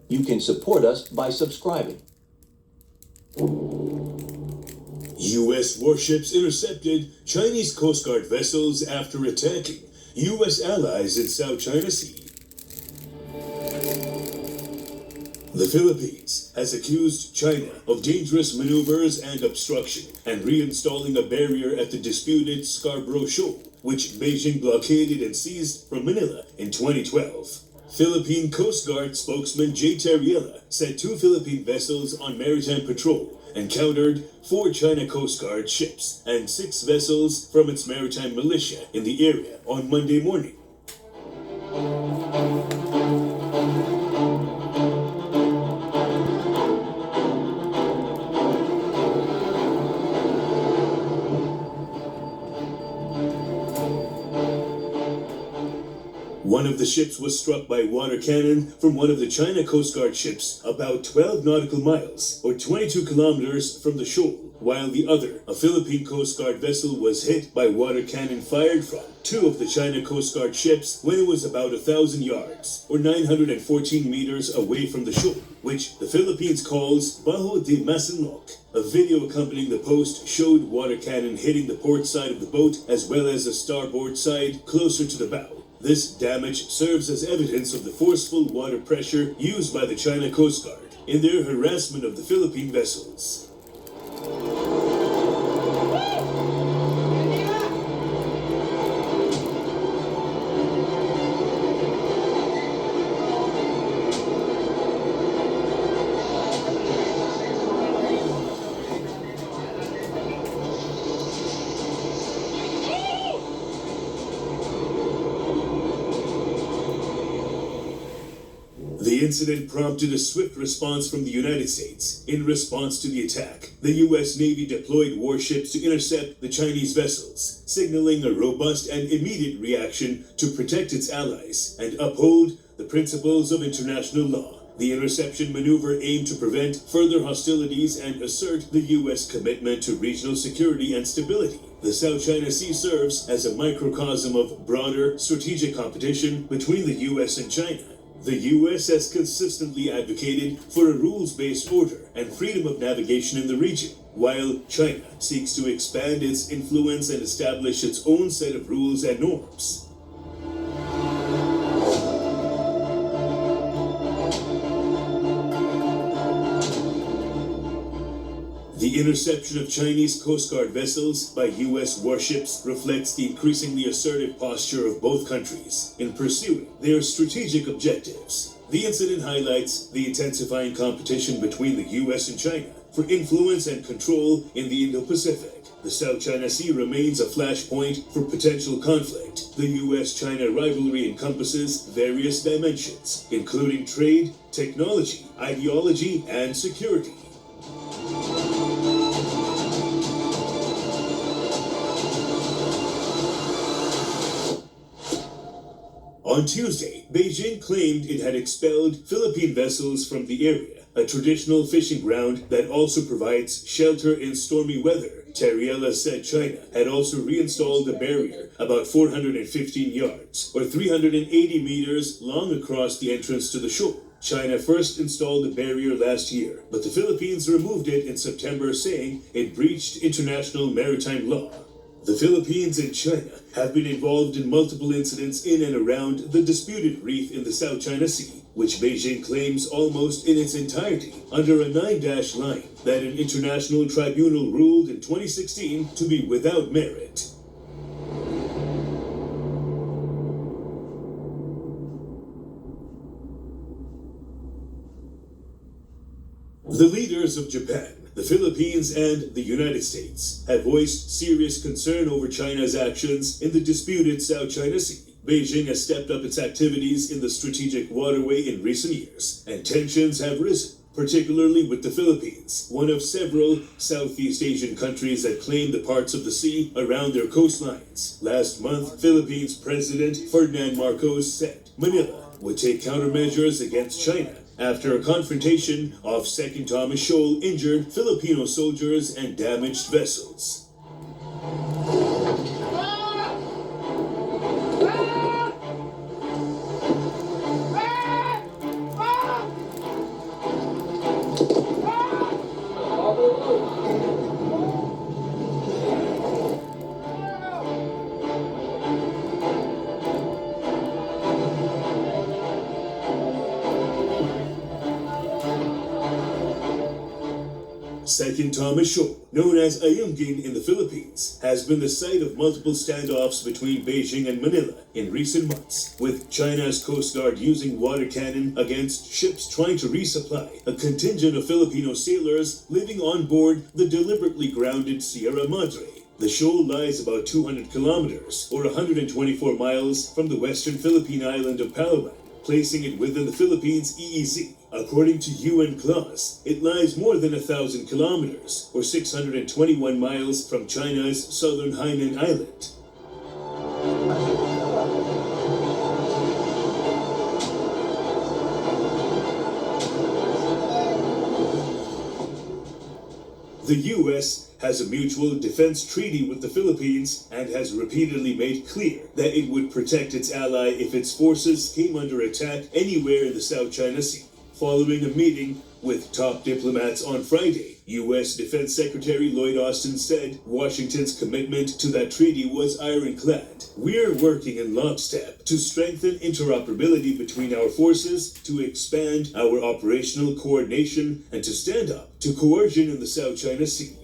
You can support us by subscribing. U.S. warships intercepted Chinese Coast Guard vessels after attacking U.S. allies in South China Sea. The Philippines has accused China of dangerous maneuvers and obstruction and reinstalling a barrier at the disputed Scarborough Shoal, which Beijing blockaded and seized from Manila in 2012. Philippine Coast Guard spokesman Jay Terriella said 2 Philippine vessels on maritime patrol encountered 4 China Coast Guard ships and 6 vessels from its maritime militia in the area on Monday morning. One of the ships was struck by water cannon from one of the China Coast Guard ships about 12 nautical miles, or 22 kilometers from the shoal, while the other, a Philippine Coast Guard vessel, was hit by water cannon fired from 2 of the China Coast Guard ships when it was about 1,000 yards, or 914 meters away from the shoal, which the Philippines calls Bajo de Masinloc. A video accompanying the post showed water cannon hitting the port side of the boat as well as the starboard side closer to the bow. This damage serves as evidence of the forceful water pressure used by the China Coast Guard in their harassment of the Philippine vessels. The incident prompted a swift response from the United States. In response to the attack, the U.S. Navy deployed warships to intercept the Chinese vessels, signaling a robust and immediate reaction to protect its allies and uphold the principles of international law. The interception maneuver aimed to prevent further hostilities and assert the U.S. commitment to regional security and stability. The South China Sea serves as a microcosm of broader strategic competition between the U.S. and China. The U.S. has consistently advocated for a rules-based order and freedom of navigation in the region, while China seeks to expand its influence and establish its own set of rules and norms. The interception of Chinese Coast Guard vessels by U.S. warships reflects the increasingly assertive posture of both countries in pursuing their strategic objectives. The incident highlights the intensifying competition between the U.S. and China for influence and control in the Indo-Pacific. The South China Sea remains a flashpoint for potential conflict. The U.S.-China rivalry encompasses various dimensions, including trade, technology, ideology, and security. On Tuesday, Beijing claimed it had expelled Philippine vessels from the area, a traditional fishing ground that also provides shelter in stormy weather. Terriella said China had also reinstalled a barrier about 415 yards, or 380 meters long across the entrance to the shore. China first installed the barrier last year, but the Philippines removed it in September, saying it breached international maritime law. The Philippines and China have been involved in multiple incidents in and around the disputed reef in the South China Sea, which Beijing claims almost in its entirety under a 9-dash line that an international tribunal ruled in 2016 to be without merit. The leaders of Japan, the Philippines, and the United States have voiced serious concern over China's actions in the disputed South China Sea. Beijing has stepped up its activities in the strategic waterway in recent years, and tensions have risen, particularly with the Philippines, one of several Southeast Asian countries that claim the parts of the sea around their coastlines. Last month, Philippines President Ferdinand Marcos said Manila would take countermeasures against China after a confrontation off Second Thomas Shoal injured Filipino soldiers and damaged vessels. Second Thomas Shoal, known as Ayungin in the Philippines, has been the site of multiple standoffs between Beijing and Manila in recent months, with China's Coast Guard using water cannon against ships trying to resupply a contingent of Filipino sailors living on board the deliberately grounded Sierra Madre. The shoal lies about 200 kilometers, or 124 miles, from the western Philippine island of Palawan, placing it within the Philippines' EEZ. According to UNCLOS, it lies more than 1,000 kilometers, or 621 miles, from China's southern Hainan Island. The U.S. has a mutual defense treaty with the Philippines and has repeatedly made clear that it would protect its ally if its forces came under attack anywhere in the South China Sea. Following a meeting with top diplomats on Friday, U.S. Defense Secretary Lloyd Austin said Washington's commitment to that treaty was ironclad. We're working in lockstep to strengthen interoperability between our forces, to expand our operational coordination, and to stand up to coercion in the South China Sea.